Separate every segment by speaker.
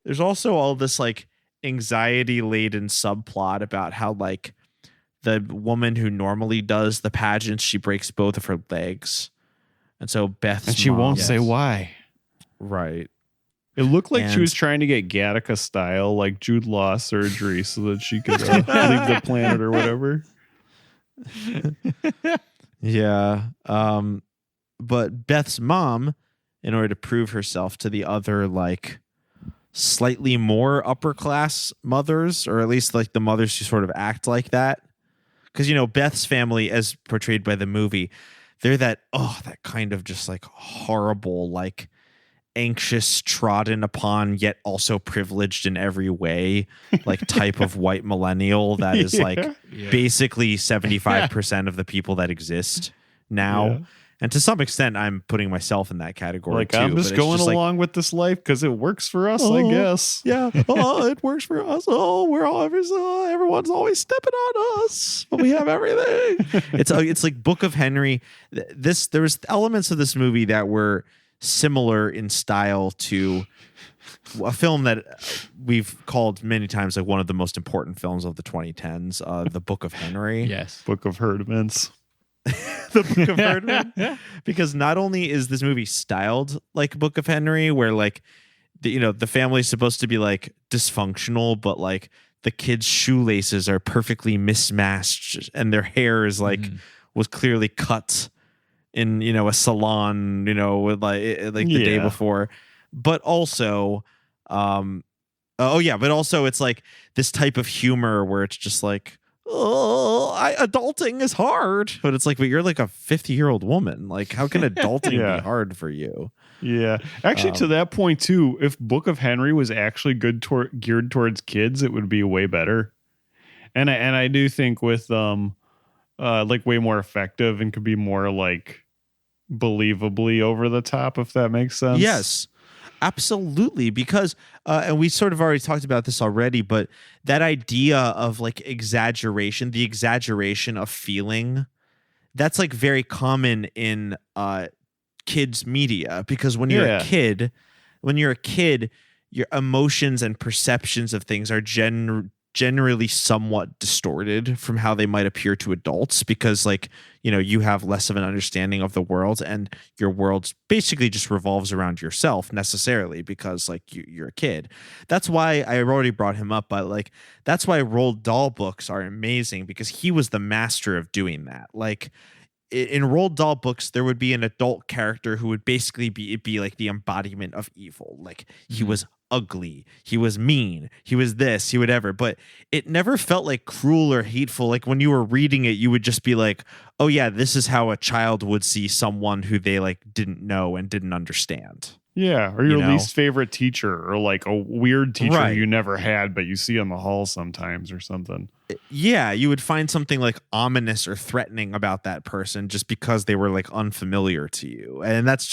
Speaker 1: there's also all this like anxiety laden subplot about how like the woman who normally does the pageants, she breaks both of her legs. And so Beth's
Speaker 2: and she
Speaker 1: mom,
Speaker 2: won't say why.
Speaker 1: Right.
Speaker 2: It looked like she was trying to get Gattaca style, like Jude Law surgery, so that she could leave the planet or whatever.
Speaker 1: Yeah. But Beth's mom, in order to prove herself to the other, like, slightly more upper class mothers, or at least like the mothers who sort of act like that. Because, you know, Beth's family, as portrayed by the movie, they're that kind of just like horrible, like anxious, trodden upon, yet also privileged in every way, like type of white millennial that is like basically 75% of the people that exist now. Yeah. And to some extent, I'm putting myself in that category
Speaker 2: like,
Speaker 1: too.
Speaker 2: I'm just going along with this life because it works for us, I guess.
Speaker 1: Yeah. It works for us. Everyone's always stepping on us, but we have everything. It's like Book of Henry. There was elements of this movie that were similar in style to a film that we've called many times like one of the most important films of the 2010s, The Book of Henry.
Speaker 3: Yes.
Speaker 2: Book of Herdmans.
Speaker 1: The Book of Herdman. Because not only is this movie styled like Book of Henry, where like the family's supposed to be like dysfunctional, but like the kids' shoelaces are perfectly mismatched and their hair is like was clearly cut in a salon with like the day before, but also but also it's like this type of humor where it's just like, adulting is hard, but it's like, but you're like a 50-year-old woman. Like, how can adulting be hard for you?
Speaker 2: Yeah, actually, to that point too, if Book of Henry was actually geared towards kids, it would be way better. And I do think with like way more effective and could be more like believably over the top, if that makes sense.
Speaker 1: Yes. Absolutely, because and we sort of already talked about this already, but that idea of like exaggeration, the exaggeration of feeling, that's like very common in kids media, because when you're a kid, your emotions and perceptions of things are generally somewhat distorted from how they might appear to adults, because like you have less of an understanding of the world, and your world basically just revolves around yourself necessarily, because like you're a kid. That's why I already brought him up, but like that's why Roald Dahl books are amazing, because he was the master of doing that. Like in Roald Dahl books, there would be an adult character who would basically be like the embodiment of evil. Like he was ugly, he was mean, he was this, he would ever, but it never felt like cruel or hateful. Like when you were reading it, you would just be like, oh yeah, this is how a child would see someone who they like didn't know and didn't understand.
Speaker 2: Yeah, or your least favorite teacher, or like a weird teacher you never had but you see in the hall sometimes or something.
Speaker 1: Yeah, you would find something like ominous or threatening about that person just because they were like unfamiliar to you. And that's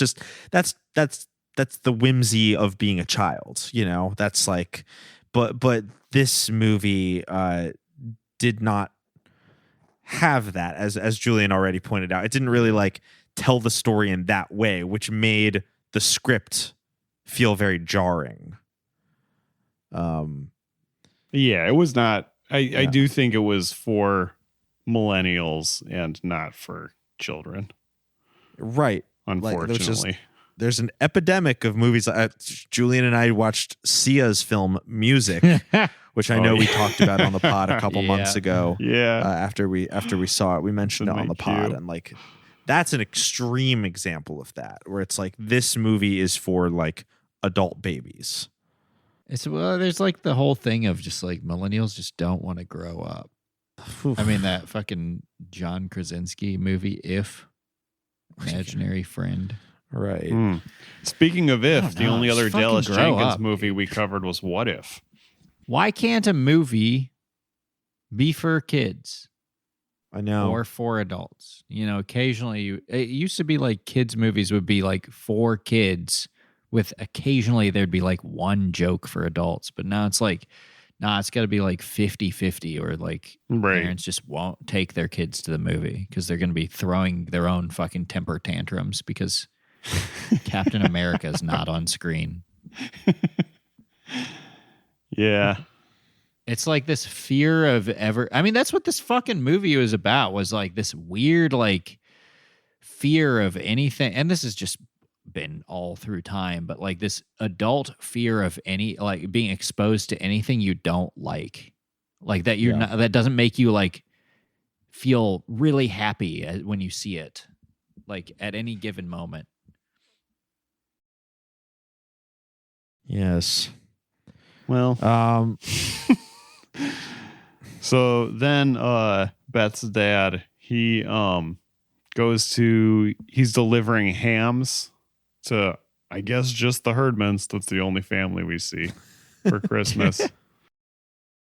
Speaker 1: the whimsy of being a child, that's like, but this movie did not have that, as Julian already pointed out. It didn't really like tell the story in that way, which made the script feel very jarring.
Speaker 2: Yeah, it was not, I do think it was for millennials and not for children.
Speaker 1: Right.
Speaker 2: Unfortunately.
Speaker 1: Like, there's an epidemic of movies. Julian and I watched Sia's film Music, which I know we talked about on the pod a couple months ago.
Speaker 2: Yeah.
Speaker 1: After we saw it, we mentioned it on the pod, and like that's an extreme example of that, where it's like this movie is for like adult babies.
Speaker 3: There's like the whole thing of just like millennials just don't want to grow up. I mean, that fucking John Krasinski movie, If, Imaginary Friend.
Speaker 1: Right.
Speaker 2: Speaking of If, the only other Dallas Jenkins movie we covered was What If?
Speaker 3: Why can't a movie be for kids?
Speaker 1: I know.
Speaker 3: Or for adults? Occasionally, it used to be like kids' movies would be like for kids, with occasionally there'd be like one joke for adults. But now it's like, it's got to be like 50-50, or like parents just won't take their kids to the movie because they're going to be throwing their own fucking temper tantrums because Captain America is not on screen.
Speaker 2: Yeah.
Speaker 3: It's like this fear of ever. I mean, that's what this fucking movie was about, was like this weird, like, fear of anything. And this has just been all through time, but like this adult fear of any, like being exposed to anything you don't like that you're not, that doesn't make you like feel really happy when you see it, like at any given moment.
Speaker 1: Yes.
Speaker 2: Well, so then Beth's dad, he's delivering hams to, I guess, just the Herdmans. That's the only family we see for Christmas.